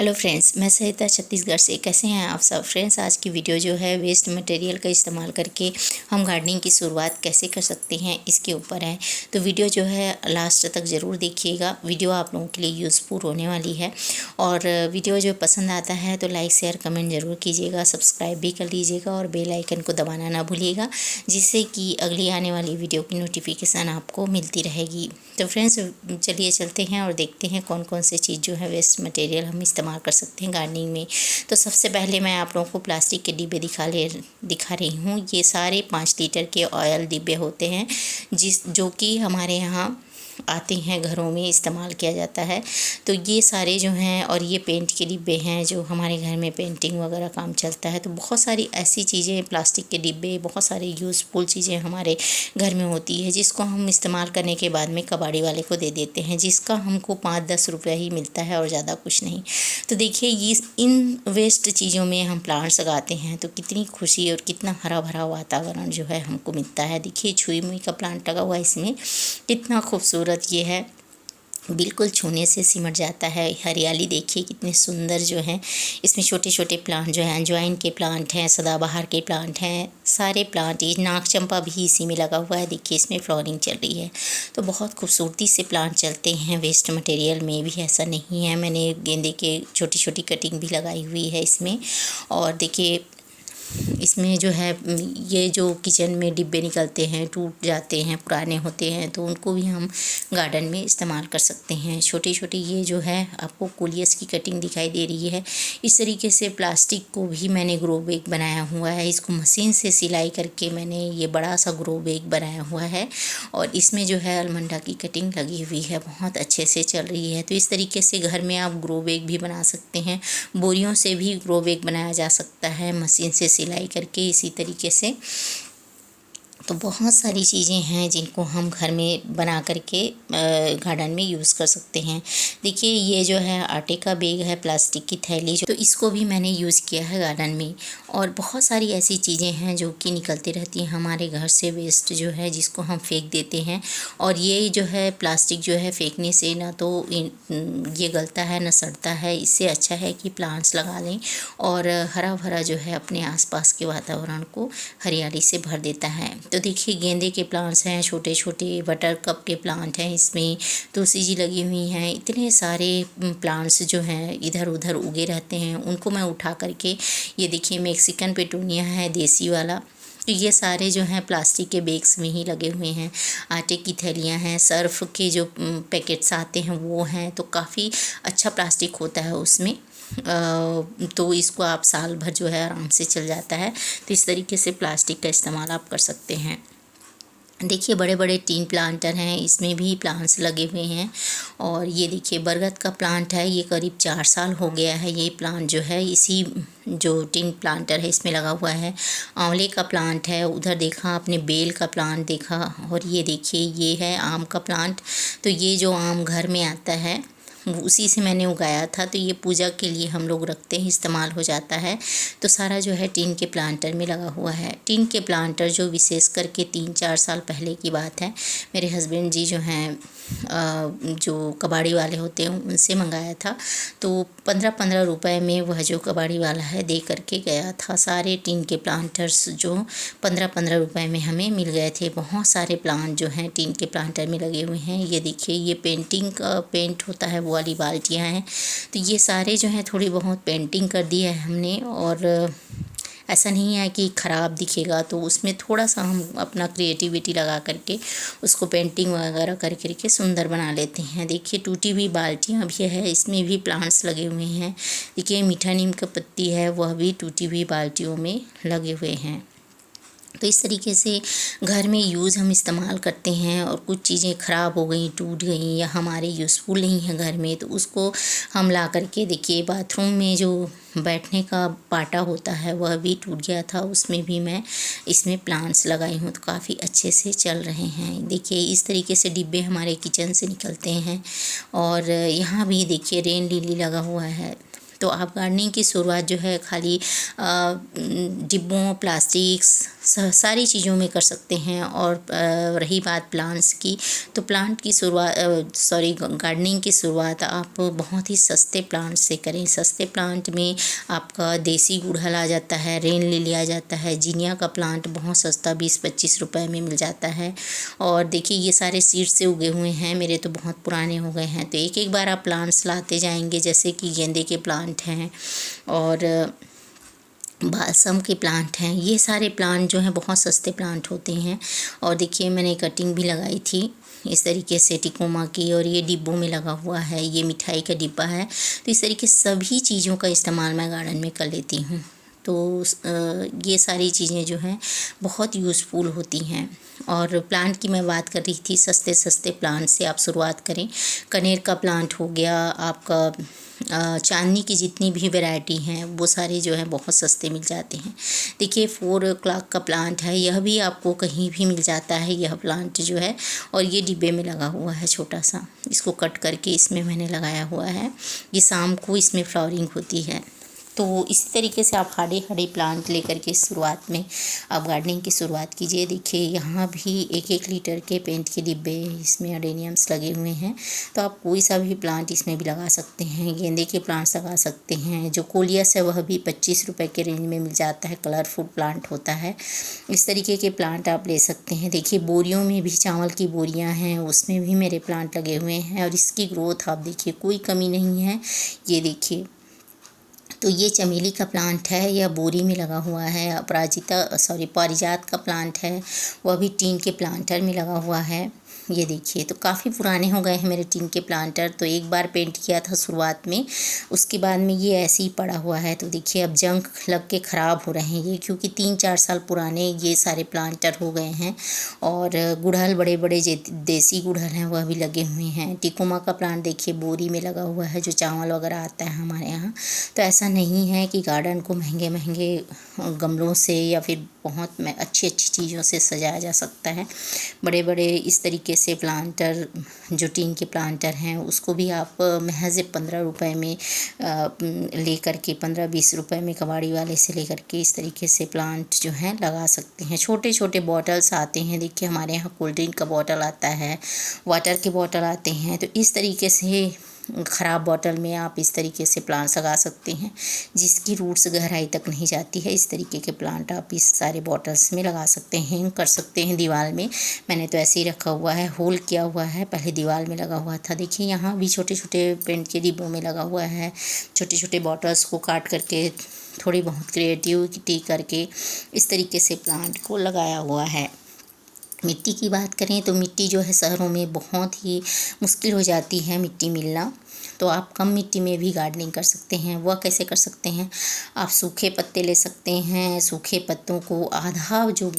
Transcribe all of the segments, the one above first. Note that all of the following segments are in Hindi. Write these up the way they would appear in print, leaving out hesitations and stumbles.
हेलो फ्रेंड्स, मैं सहिता छत्तीसगढ़ से। कैसे हैं आप सब फ्रेंड्स? आज की वीडियो जो है वेस्ट मटेरियल का इस्तेमाल करके हम गार्डनिंग की शुरुआत कैसे कर सकते हैं इसके ऊपर है। तो वीडियो जो है लास्ट तक ज़रूर देखिएगा। वीडियो आप लोगों के लिए यूज़फुल होने वाली है और वीडियो जो पसंद आता है तो लाइक शेयर कमेंट ज़रूर कीजिएगा, सब्सक्राइब भी कर लीजिएगा और बेल आइकन को दबाना ना भूलिएगा, जिससे कि अगली आने वाली वीडियो की नोटिफिकेशन आपको मिलती रहेगी। तो फ्रेंड्स चलिए चलते हैं और देखते हैं कौन कौन से चीज़ जो है वेस्ट मटेरियल हम इस्तेमाल कर सकते हैं गार्डनिंग में। तो सबसे पहले मैं आप लोगों को प्लास्टिक के डिब्बे दिखा रही हूँ। ये सारे 5 लीटर के ऑयल डिब्बे होते हैं जो कि हमारे यहाँ आते हैं, घरों में इस्तेमाल किया जाता है। तो ये सारे जो हैं, और ये पेंट के डिब्बे हैं जो हमारे घर में पेंटिंग वगैरह काम चलता है। तो बहुत सारी ऐसी चीज़ें, प्लास्टिक के डिब्बे, बहुत सारी यूज़फुल चीज़ें हमारे घर में होती है जिसको हम इस्तेमाल करने के बाद में कबाड़ी वाले को दे देते हैं, जिसका हमको 5-10 रुपये ही मिलता है और ज़्यादा कुछ नहीं। तो देखिए ये इन वेस्ट चीज़ों में हम प्लांट्स लगाते हैं तो कितनी खुशी और कितना हरा भरा वातावरण जो है हमको मिलता है। देखिए छुई मुई का प्लांट लगा हुआ है, इसमें कितना खूबसूरत ये है, बिल्कुल छूने से सिमट जाता है। हरियाली देखिए कितने सुंदर जो हैं। इसमें छोटे छोटे प्लांट जो हैं, अजवाइन के प्लांट हैं, सदाबहार के प्लांट हैं, सारे प्लांट। ये नाग चंपा भी इसी में लगा हुआ है। देखिए इसमें फ्लावरिंग चल रही है। तो बहुत खूबसूरती से प्लांट चलते हैं वेस्ट मटेरियल में भी, ऐसा नहीं है। मैंने गेंदे के छोटी छोटी कटिंग भी लगाई हुई है इसमें। और देखिए इसमें जो है ये जो किचन में डिब्बे निकलते हैं, टूट जाते हैं, पुराने होते हैं, तो उनको भी हम गार्डन में इस्तेमाल कर सकते हैं। छोटी छोटी ये जो है आपको कोलियस की कटिंग दिखाई दे रही है। इस तरीके से प्लास्टिक को भी मैंने ग्रो बैग बनाया हुआ है। इसको मशीन से सिलाई करके मैंने ये बड़ा सा ग्रो बैग बनाया हुआ है और इसमें जो है अलमंडा की कटिंग लगी हुई है, बहुत अच्छे से चल रही है। तो इस तरीके से घर में आप ग्रो बैग भी बना सकते हैं। बोरियों से भी ग्रो बैग बनाया जा सकता है मशीन से सिलाई करके इसी तरीके से। तो बहुत सारी चीज़ें हैं जिनको हम घर में बना करके गार्डन में यूज़ कर सकते हैं। देखिए ये जो है आटे का बैग है, प्लास्टिक की थैली जो, तो इसको भी मैंने यूज़ किया है गार्डन में। और बहुत सारी ऐसी चीज़ें हैं जो कि निकलती रहती हैं हमारे घर से, वेस्ट जो है जिसको हम फेंक देते हैं। और ये जो है प्लास्टिक जो है फेंकने से ना तो ये गलता है ना सड़ता है। इससे अच्छा है कि प्लांट्स लगा लें और हरा भरा जो है अपने आसपास के वातावरण को हरियाली से भर देता है। तो देखिए गेंदे के प्लांट्स हैं, छोटे छोटे बटर कप के प्लांट हैं, इसमें तुलसी जी लगी हुई हैं। इतने सारे प्लांट्स जो हैं इधर उधर उगे रहते हैं, उनको मैं उठा करके, ये देखिए मेक्सिकन पेटूनिया है देसी वाला। तो ये सारे जो हैं प्लास्टिक के बैग्स में ही लगे हुए हैं। आटे की थैलियाँ हैं, सर्फ के जो पैकेट्स आते हैं वो हैं। तो काफ़ी अच्छा प्लास्टिक होता है उसमें। तो इसको आप साल भर जो है आराम से चल जाता है। तो इस तरीके से प्लास्टिक का इस्तेमाल आप कर सकते हैं। देखिए बड़े बड़े टीन प्लांटर हैं, इसमें भी प्लांट्स लगे हुए हैं। और ये देखिए बरगद का प्लांट है, ये करीब 4 साल हो गया है ये प्लांट जो है इसी जो टीन प्लांटर है इसमें लगा हुआ है। आंवले का प्लांट है, उधर देखा आपने बेल का प्लांट देखा। और ये देखिए ये है आम का प्लांट। तो ये जो आम घर में आता है उसी से मैंने उगाया था। तो ये पूजा के लिए हम लोग रखते हैं, इस्तेमाल हो जाता है। तो सारा जो है टीन के प्लांटर में लगा हुआ है। टीन के प्लांटर जो विशेष करके 3-4 साल पहले की बात है, मेरे हस्बैंड जी जो हैं जो कबाड़ी वाले होते हैं उनसे मंगाया था। तो 15-15 रुपए में वह जो कबाड़ी वाला है दे करके गया था। सारे टीन के प्लांटर्स जो 15-15 रुपए में हमें मिल गए थे। बहुत सारे प्लांट जो हैं टीन के प्लांटर में लगे हुए हैं। ये देखिए ये पेंटिंग का पेंट होता है वो वाली बाल्टियाँ हैं। तो ये सारे जो हैं थोड़ी बहुत पेंटिंग कर दी है हमने। और ऐसा नहीं है कि ख़राब दिखेगा, तो उसमें थोड़ा सा हम अपना क्रिएटिविटी लगा करके उसको पेंटिंग वगैरह कर करके सुंदर बना लेते हैं। देखिए टूटी हुई बाल्टियाँ भी है, इसमें भी प्लांट्स लगे हुए हैं। देखिए मीठा नीम का पत्ती है, वह भी टूटी हुई बाल्टियों में लगे हुए हैं। तो इस तरीके से घर में यूज़ हम इस्तेमाल करते हैं। और कुछ चीज़ें ख़राब हो गई, टूट गई या हमारे यूज़फुल नहीं है घर में, तो उसको हम ला करके, देखिए बाथरूम में जो बैठने का पाटा होता है वह भी टूट गया था, उसमें भी मैं इसमें प्लांट्स लगाई हूँ। तो काफ़ी अच्छे से चल रहे हैं। देखिए इस तरीके से डिब्बे हमारे किचन से निकलते हैं। और यहाँ भी देखिए रेन लिली लगा हुआ है। तो आप गार्डनिंग की शुरुआत जो है खाली डिब्बों, प्लास्टिक्स सारी चीज़ों में कर सकते हैं। और रही बात प्लांट्स की, तो प्लांट की शुरुआत गार्डनिंग की शुरुआत आप बहुत ही सस्ते प्लांट से करें। सस्ते प्लांट में आपका देसी गुड़हल आ जाता है, रेन लिली आ जाता है, जीनिया का प्लांट बहुत सस्ता 20-25 रुपए में मिल जाता है। और देखिए ये सारे सीड से उगे हुए हैं, मेरे तो बहुत पुराने हो गए हैं। तो एक एक बार आप प्लांट्स लाते जाएंगे, जैसे कि गेंदे के प्लांट हैं और बालसम के प्लांट हैं। ये सारे प्लांट जो हैं बहुत सस्ते प्लांट होते हैं। और देखिए मैंने कटिंग भी लगाई थी इस तरीके से टिकोमा की, और ये डिब्बों में लगा हुआ है, ये मिठाई का डिब्बा है। तो इस तरीके सभी चीज़ों का इस्तेमाल मैं गार्डन में कर लेती हूँ। तो ये सारी चीज़ें जो हैं बहुत यूज़फुल होती हैं। और प्लांट की मैं बात कर रही थी, सस्ते सस्ते प्लांट से आप शुरुआत करें। कनेर का प्लांट हो गया आपका, चांदनी की जितनी भी वैरायटी हैं वो सारे जो है बहुत सस्ते मिल जाते हैं। देखिए 4 o'clock का प्लांट है, यह भी आपको कहीं भी मिल जाता है यह प्लांट जो है। और ये डिब्बे में लगा हुआ है छोटा सा, इसको कट करके इसमें मैंने लगाया हुआ है। ये शाम को इसमें फ्लावरिंग होती है। तो इसी तरीके से आप हरे हरे प्लांट लेकर के शुरुआत में आप गार्डनिंग की शुरुआत कीजिए। देखिए यहाँ भी 1-1 लीटर के पेंट के डिब्बे, इसमें अडेनियम्स लगे हुए हैं। तो आप कोई सा भी प्लांट इसमें भी लगा सकते हैं। गेंदे के प्लांट्स लगा सकते हैं। जो कोलियस है वह भी 25 रुपये के रेंज में मिल जाता है, कलरफुल प्लांट होता है। इस तरीके के प्लांट आप ले सकते हैं। देखिए बोरियों में भी, चावल की बोरियाँ हैं उसमें भी मेरे प्लांट लगे हुए हैं। और इसकी ग्रोथ आप देखिए कोई कमी नहीं है। ये देखिए, तो ये चमेली का प्लांट है, यह बोरी में लगा हुआ है। पारिजात का प्लांट है, वह भी टीन के प्लांटर में लगा हुआ है। ये देखिए, तो काफ़ी पुराने हो गए हैं मेरे टीन के प्लांटर। तो एक बार पेंट किया था शुरुआत में, उसके बाद में ये ऐसे ही पड़ा हुआ है। तो देखिए अब जंग लग के ख़राब हो रहे हैं ये, क्योंकि 3-4 साल पुराने ये सारे प्लांटर हो गए हैं। और गुड़हल बड़े बड़े देसी गुड़हल हैं वह भी लगे हुए हैं। टिकोमा का प्लांट देखिए बोरी में लगा हुआ है, जो चावल वगैरह आता है हमारे यहाँ। तो ऐसा नहीं है कि गार्डन को महंगे महंगे गमलों से या फिर बहुत अच्छी अच्छी चीज़ों से सजाया जा सकता है। बड़े बड़े इस तरीके से प्लांटर, जो टीन के प्लांटर हैं, उसको भी आप महज 15 रुपए में ले करके 15-20 रुपए में कबाड़ी वाले से लेकर के इस तरीके से प्लांट जो हैं लगा सकते हैं। छोटे छोटे बॉटल्स आते हैं, देखिए हमारे यहाँ कोल्ड ड्रिंक का बॉटल आता है, वाटर के बॉटल आते हैं। तो इस तरीके से ख़राब बॉटल में आप इस तरीके से प्लांट्स लगा सकते हैं, जिसकी रूट्स गहराई तक नहीं जाती है। इस तरीके के प्लांट आप इस सारे बॉटल्स में लगा सकते हैं, कर सकते हैं दीवार में। मैंने तो ऐसे ही रखा हुआ है, होल किया हुआ है, पहले दीवार में लगा हुआ था। देखिए यहाँ भी छोटे छोटे पेंट के डिब्बों में लगा हुआ है। छोटे छोटे बॉटल्स को काट करके थोड़ी बहुत क्रिएटिविटी करके इस तरीके से प्लांट को लगाया हुआ है। मिट्टी की बात करें तो मिट्टी जो है शहरों में बहुत ही मुश्किल हो जाती है मिट्टी मिलना। तो आप कम मिट्टी में भी गार्डनिंग कर सकते हैं। वह कैसे कर सकते हैं? आप सूखे पत्ते ले सकते हैं। सूखे पत्तों को आधा जो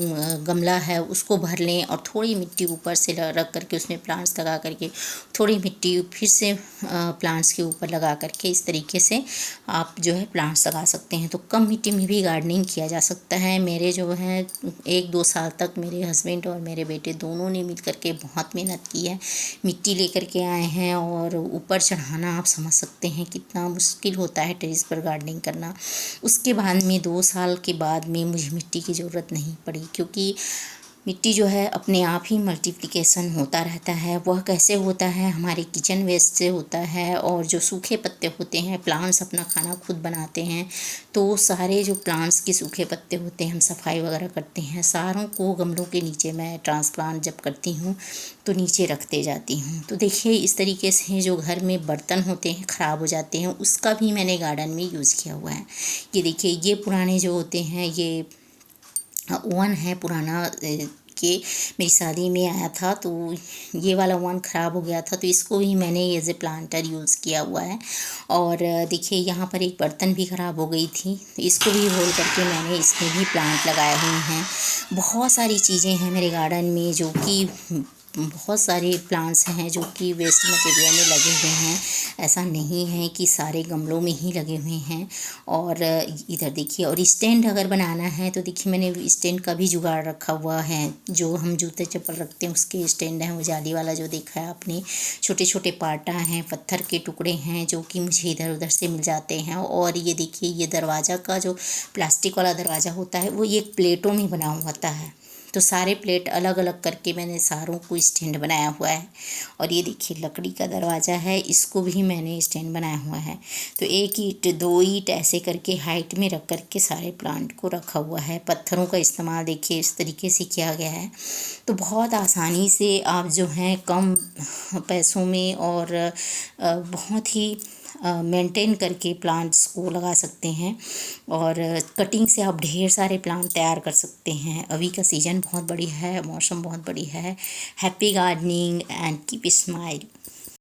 गमला है उसको भर लें और थोड़ी मिट्टी ऊपर से रख करके उसमें प्लांट्स लगा करके थोड़ी मिट्टी फिर से प्लांट्स के ऊपर लगा करके इस तरीके से आप जो है प्लांट्स लगा सकते हैं। तो कम मिट्टी में भी गार्डनिंग किया जा सकता है। मेरे जो है 1-2 साल तक मेरे हस्बैंड और मेरे बेटे दोनों ने मिल करके बहुत मेहनत की है, मिट्टी लेकर के आए हैं। और ऊपर चढ़ाना आप समझ सकते हैं कितना मुश्किल होता है टेरेस पर गार्डनिंग करना। उसके बाद में 2 साल के बाद में मुझे मिट्टी की ज़रूरत नहीं पड़ी, क्योंकि मिट्टी जो है अपने आप ही मल्टीप्लिकेशन होता रहता है। वह कैसे होता है? हमारे किचन वेस्ट से होता है। और जो सूखे पत्ते होते हैं, प्लांट्स अपना खाना खुद बनाते हैं, तो सारे जो प्लांट्स के सूखे पत्ते होते हैं हम सफाई वगैरह करते हैं, सारों को गमलों के नीचे मैं ट्रांसप्लांट जब करती हूँ तो नीचे रखते जाती हूँ। तो देखिए इस तरीके से जो घर में बर्तन होते हैं ख़राब हो जाते हैं, उसका भी मैंने गार्डन में यूज़ किया हुआ है। ये देखिए ये पुराने जो होते हैं, ये ओवन है पुराना, कि मेरी शादी में आया था, तो ये वाला ओवन ख़राब हो गया था, तो इसको भी मैंने एज ए प्लांटर यूज़ किया हुआ है। और देखिए यहाँ पर एक बर्तन भी ख़राब हो गई थी, तो इसको भी होल करके मैंने इसमें भी प्लांट लगाए हुए हैं। बहुत सारी चीज़ें हैं मेरे गार्डन में जो कि बहुत सारे प्लांट्स हैं जो कि वेस्ट मटेरियल में लगे हुए हैं। ऐसा नहीं है कि सारे गमलों में ही लगे हुए हैं। और इधर देखिए, और स्टैंड अगर बनाना है तो देखिए मैंने स्टैंड का भी जुगाड़ रखा हुआ है। जो हम जूते चप्पल रखते हैं उसके स्टैंड हैं, वो जाली वाला जो देखा है आपने। छोटे छोटे पाटा हैं, पत्थर के टुकड़े हैं जो कि मुझे इधर उधर से मिल जाते हैं। और ये देखिए, ये दरवाज़ा का जो प्लास्टिक वाला दरवाज़ा होता है वो ये प्लेटों में बना हुआ होता है। तो सारे प्लेट अलग अलग करके मैंने सारों को स्टैंड बनाया हुआ है। और ये देखिए लकड़ी का दरवाज़ा है, इसको भी मैंने स्टैंड बनाया हुआ है। तो एक ईंट, दो ईंट ऐसे करके हाइट में रख करके सारे प्लांट को रखा हुआ है। पत्थरों का इस्तेमाल देखिए इस तरीके से किया गया है। तो बहुत आसानी से आप जो हैं कम पैसों में और बहुत ही मेंटेन करके प्लांट्स को लगा सकते हैं। और कटिंग से आप ढेर सारे प्लांट तैयार कर सकते हैं। अभी का सीज़न बहुत बढ़िया है, मौसम बहुत बढ़िया है। Happy gardening and keep smile.